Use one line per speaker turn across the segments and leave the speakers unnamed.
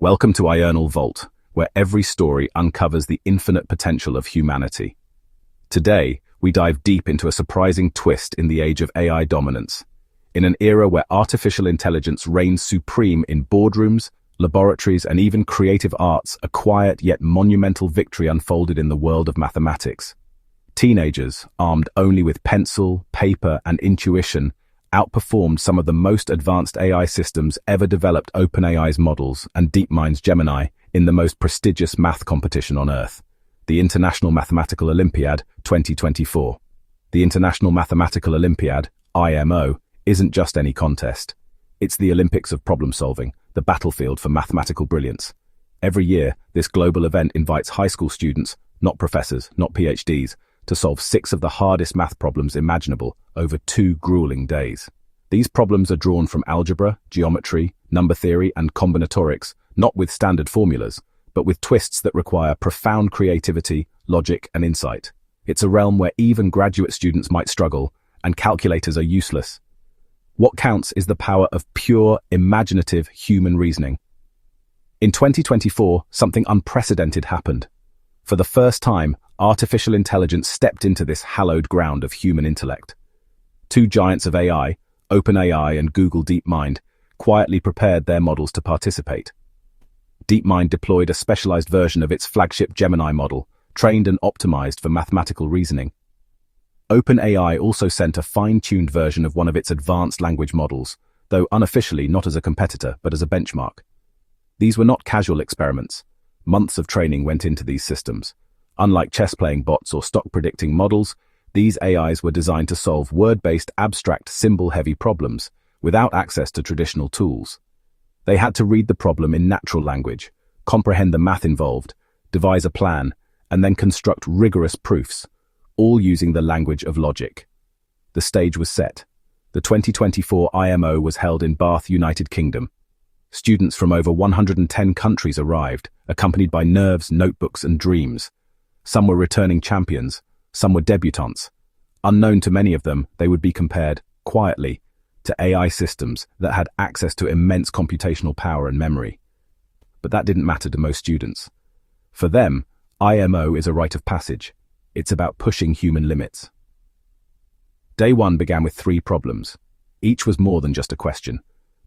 Welcome to Iernal Vault, where every story uncovers the infinite potential of humanity. Today, we dive deep into a surprising twist in the age of AI dominance. In an era where artificial intelligence reigns supreme in boardrooms, laboratories, and even creative arts, a quiet yet monumental victory unfolded in the world of mathematics. Teenagers, armed only with pencil, paper, and intuition, outperformed some of the most advanced AI systems ever developed. OpenAI's models and DeepMind's Gemini in the most prestigious math competition on Earth, the International Mathematical Olympiad 2024. The International Mathematical Olympiad, IMO, isn't just any contest. It's the Olympics of problem solving, the battlefield for mathematical brilliance. Every year, this global event invites high school students, not professors, not PhDs, to solve 6 of the hardest math problems imaginable over 2 grueling days. These problems are drawn from algebra, geometry, number theory, and combinatorics, not with standard formulas, but with twists that require profound creativity, logic, and insight. It's a realm where even graduate students might struggle, and calculators are useless. What counts is the power of pure, imaginative human reasoning. In 2024, something unprecedented happened. For the first time, artificial intelligence stepped into this hallowed ground of human intellect. 2 giants of AI, OpenAI and Google DeepMind, quietly prepared their models to participate. DeepMind deployed a specialized version of its flagship Gemini model, trained and optimized for mathematical reasoning. OpenAI also sent a fine-tuned version of one of its advanced language models, though unofficially not as a competitor but as a benchmark. These were not casual experiments. Months of training went into these systems. Unlike chess-playing bots or stock-predicting models, these AIs were designed to solve word-based, abstract, symbol-heavy problems without access to traditional tools. They had to read the problem in natural language, comprehend the math involved, devise a plan, and then construct rigorous proofs, all using the language of logic. The stage was set. The 2024 IMO was held in Bath, United Kingdom. Students from over 110 countries arrived, accompanied by nerves, notebooks, and dreams. Some were returning champions, some were debutantes. Unknown to many of them, they would be compared, quietly, to AI systems that had access to immense computational power and memory. But that didn't matter to most students. For them, IMO is a rite of passage. It's about pushing human limits. Day 1 began with 3 problems. Each was more than just a question.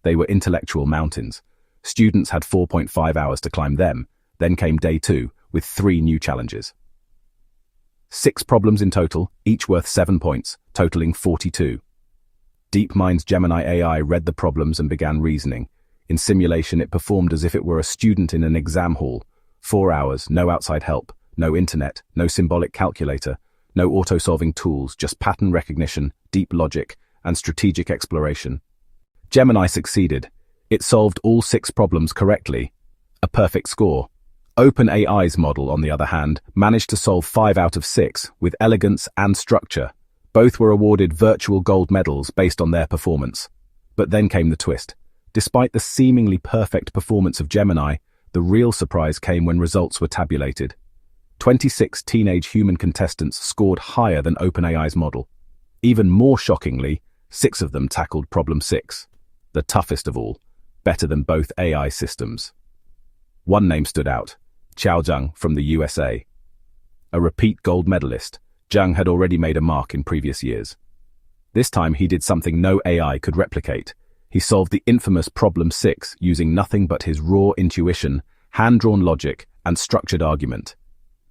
They were intellectual mountains. Students had 4.5 hours to climb them. Then came day 2, with 3 new challenges. 6 problems in total, each worth 7 points, totaling 42. DeepMind's Gemini AI read the problems and began reasoning. In simulation, it performed as if it were a student in an exam hall. 4 hours, no outside help, no internet, no symbolic calculator, no auto-solving tools, just pattern recognition, deep logic, and strategic exploration. Gemini succeeded. It solved all 6 problems correctly. A perfect score. OpenAI's model, on the other hand, managed to solve 5 out of 6 with elegance and structure. Both were awarded virtual gold medals based on their performance. But then came the twist. Despite the seemingly perfect performance of Gemini, the real surprise came when results were tabulated. 26 teenage human contestants scored higher than OpenAI's model. Even more shockingly, 6 of them tackled problem 6, the toughest of all, better than both AI systems. One name stood out, Xiao Zhang from the USA. A repeat gold medalist, Zhang had already made a mark in previous years. This time he did something no AI could replicate. He solved the infamous problem 6 using nothing but his raw intuition, hand-drawn logic, and structured argument.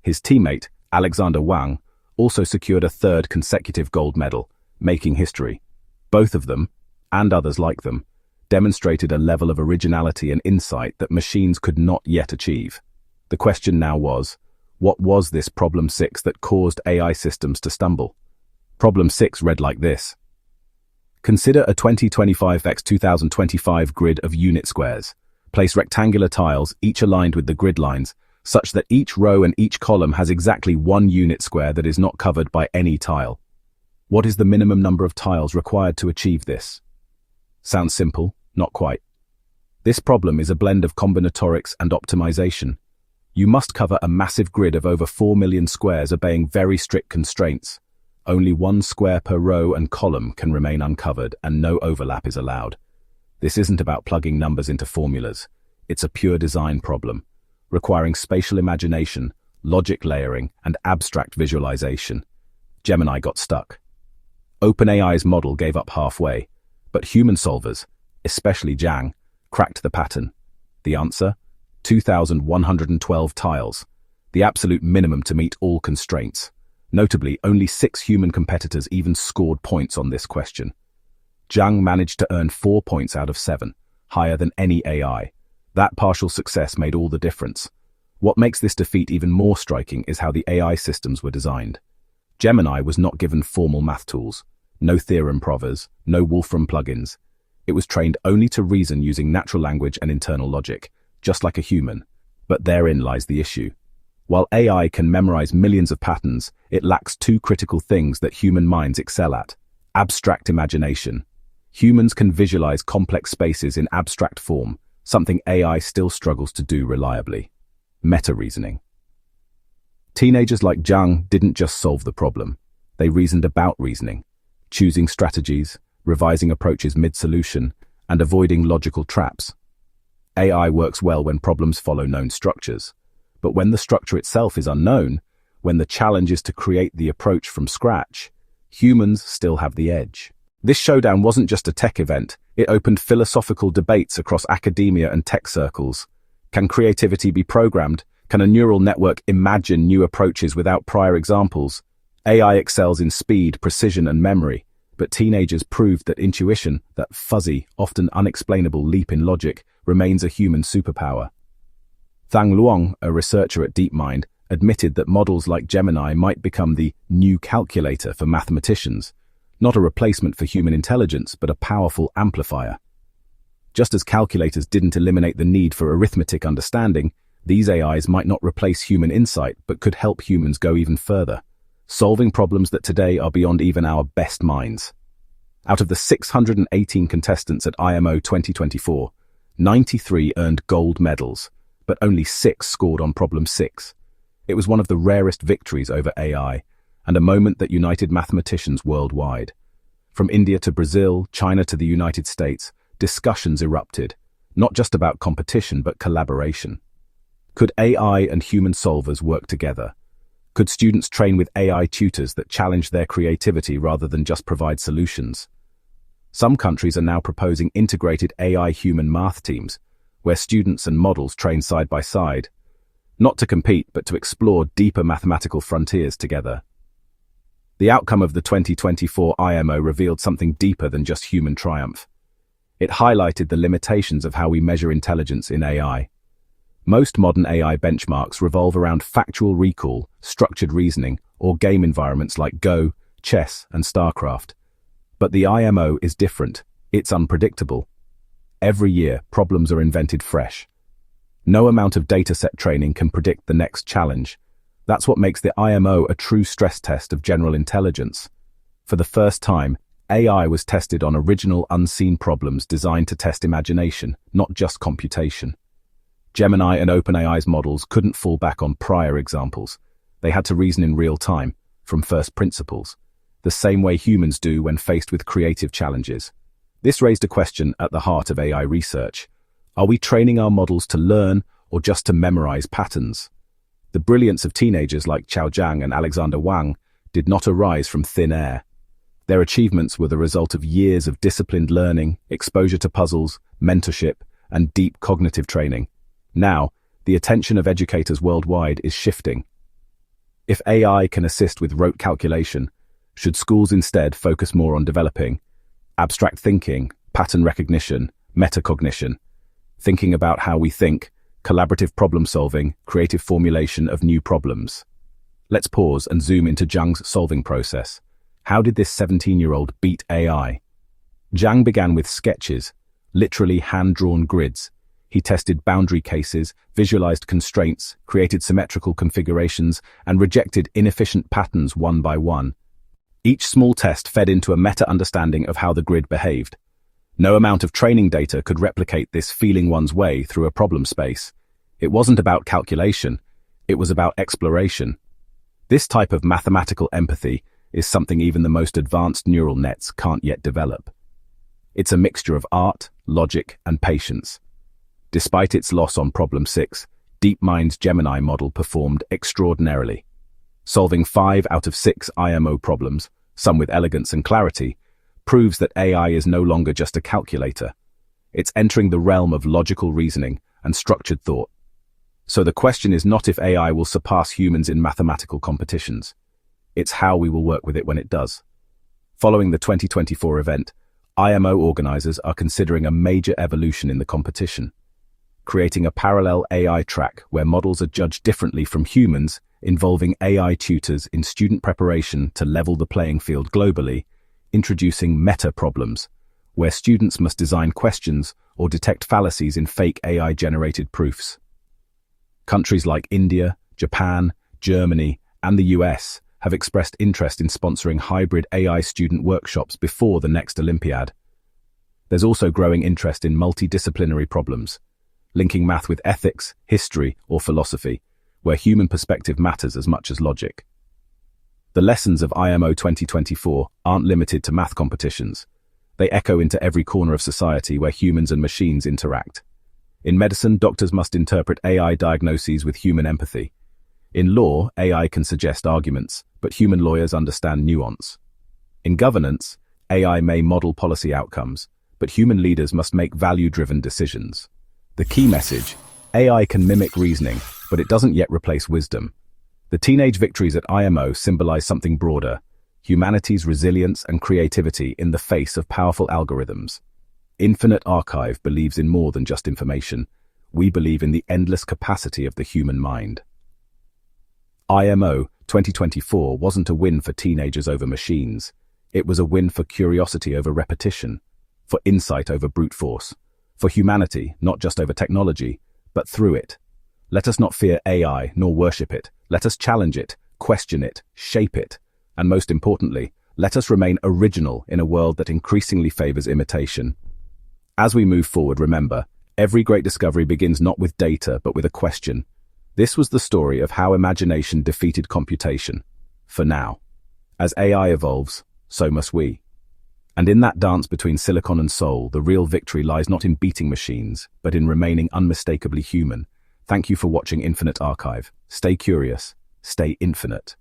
His teammate, Alexander Wang, also secured a 3rd consecutive gold medal, making history. Both of them, and others like them, demonstrated a level of originality and insight that machines could not yet achieve. The question now was, what was this problem 6 that caused AI systems to stumble? Problem 6 read like this. Consider a 2025 x 2025 grid of unit squares. Place rectangular tiles, each aligned with the grid lines, such that each row and each column has exactly 1 unit square that is not covered by any tile. What is the minimum number of tiles required to achieve this? Sounds simple, not quite. This problem is a blend of combinatorics and optimization. You must cover a massive grid of over 4 million squares obeying very strict constraints. Only 1 square per row and column can remain uncovered and no overlap is allowed. This isn't about plugging numbers into formulas. it's a pure design problem, requiring spatial imagination, logic layering, and abstract visualization. Gemini got stuck. OpenAI's model gave up halfway, but human solvers, especially Zhang, cracked the pattern. The answer? 2,112 tiles, the absolute minimum to meet all constraints. Notably, only 6 human competitors even scored points on this question. Zhang managed to earn 4 points out of 7, higher than any AI. That partial success made all the difference. What makes this defeat even more striking is how the AI systems were designed. Gemini was not given formal math tools, no theorem provers, no Wolfram plugins. It was trained only to reason using natural language and internal logic, just like a human. But therein lies the issue. While AI can memorize millions of patterns, it lacks 2 critical things that human minds excel at: abstract imagination. Humans can visualize complex spaces in abstract form, something AI still struggles to do reliably. Meta-reasoning. Teenagers like Zhang didn't just solve the problem. They reasoned about reasoning, choosing strategies, revising approaches mid-solution, and avoiding logical traps. AI works well when problems follow known structures. But when the structure itself is unknown, when the challenge is to create the approach from scratch, humans still have the edge. This showdown wasn't just a tech event, it opened philosophical debates across academia and tech circles. Can creativity be programmed? Can a neural network imagine new approaches without prior examples? AI excels in speed, precision, and memory, but teenagers proved that intuition, that fuzzy, often unexplainable leap in logic, remains a human superpower. Thang Luong, a researcher at DeepMind, admitted that models like Gemini might become the new calculator for mathematicians, not a replacement for human intelligence, but a powerful amplifier. Just as calculators didn't eliminate the need for arithmetic understanding, these AIs might not replace human insight, but could help humans go even further, solving problems that today are beyond even our best minds. Out of the 618 contestants at IMO 2024, 93 earned gold medals, but only 6 scored on problem 6. It was one of the rarest victories over AI, and a moment that united mathematicians worldwide. From India to Brazil, China to the United States, discussions erupted, not just about competition but collaboration. Could AI and human solvers work together? Could students train with AI tutors that challenge their creativity rather than just provide solutions? Some countries are now proposing integrated AI-human math teams, where students and models train side by side, not to compete but to explore deeper mathematical frontiers together. The outcome of the 2024 IMO revealed something deeper than just human triumph. It highlighted the limitations of how we measure intelligence in AI. Most modern AI benchmarks revolve around factual recall, structured reasoning, or game environments like Go, chess, and StarCraft. But the IMO is different. It's unpredictable. Every year, problems are invented fresh. No amount of dataset training can predict the next challenge. That's what makes the IMO a true stress test of general intelligence. For the first time, AI was tested on original, unseen problems designed to test imagination, not just computation. Gemini and OpenAI's models couldn't fall back on prior examples. They had to reason in real time, from first principles, the same way humans do when faced with creative challenges. This raised a question at the heart of AI research. Are we training our models to learn or just to memorize patterns? The brilliance of teenagers like Chao Zhang and Alexander Wang did not arise from thin air. Their achievements were the result of years of disciplined learning, exposure to puzzles, mentorship, and deep cognitive training. Now, the attention of educators worldwide is shifting. If AI can assist with rote calculation, should schools instead focus more on developing abstract thinking, pattern recognition, metacognition, thinking about how we think, collaborative problem-solving, creative formulation of new problems? Let's pause and zoom into Zhang's solving process. How did this 17-year-old beat AI? Zhang began with sketches, literally hand-drawn grids. He tested boundary cases, visualized constraints, created symmetrical configurations, and rejected inefficient patterns one by one. Each small test fed into a meta-understanding of how the grid behaved. No amount of training data could replicate this feeling one's way through a problem space. It wasn't about calculation, it was about exploration. This type of mathematical empathy is something even the most advanced neural nets can't yet develop. It's a mixture of art, logic, and patience. Despite its loss on problem 6, DeepMind's Gemini model performed extraordinarily. Solving 5 out of 6 IMO problems, some with elegance and clarity, proves that AI is no longer just a calculator. It's entering the realm of logical reasoning and structured thought. So the question is not if AI will surpass humans in mathematical competitions. It's how we will work with it when it does. Following the 2024 event, IMO organizers are considering a major evolution in the competition, creating a parallel AI track where models are judged differently from humans, involving AI tutors in student preparation to level the playing field globally, introducing meta problems, where students must design questions or detect fallacies in fake AI-generated proofs. Countries like India, Japan, Germany, and the US have expressed interest in sponsoring hybrid AI student workshops before the next Olympiad. There's also growing interest in multidisciplinary problems, linking math with ethics, history, or philosophy, where human perspective matters as much as logic. The lessons of IMO 2024 aren't limited to math competitions. They echo into every corner of society where humans and machines interact. In medicine, doctors must interpret AI diagnoses with human empathy. In law, AI can suggest arguments, but human lawyers understand nuance. In governance, AI may model policy outcomes, but human leaders must make value-driven decisions. The key message: AI can mimic reasoning, but it doesn't yet replace wisdom. The teenage victories at IMO symbolize something broader: humanity's resilience and creativity in the face of powerful algorithms. Infinite Archive believes in more than just information. We believe in the endless capacity of the human mind. IMO 2024 wasn't a win for teenagers over machines. It was a win for curiosity over repetition, for insight over brute force, for humanity, not just over technology, but through it. Let us not fear AI nor worship it. Let us challenge it, question it, shape it, and most importantly, let us remain original in a world that increasingly favors imitation. As we move forward, remember, every great discovery begins not with data, but with a question. This was the story of how imagination defeated computation. For now. As AI evolves, so must we. And in that dance between silicon and soul, the real victory lies not in beating machines, but in remaining unmistakably human. Thank you for watching Infinite Archive. Stay curious, stay infinite.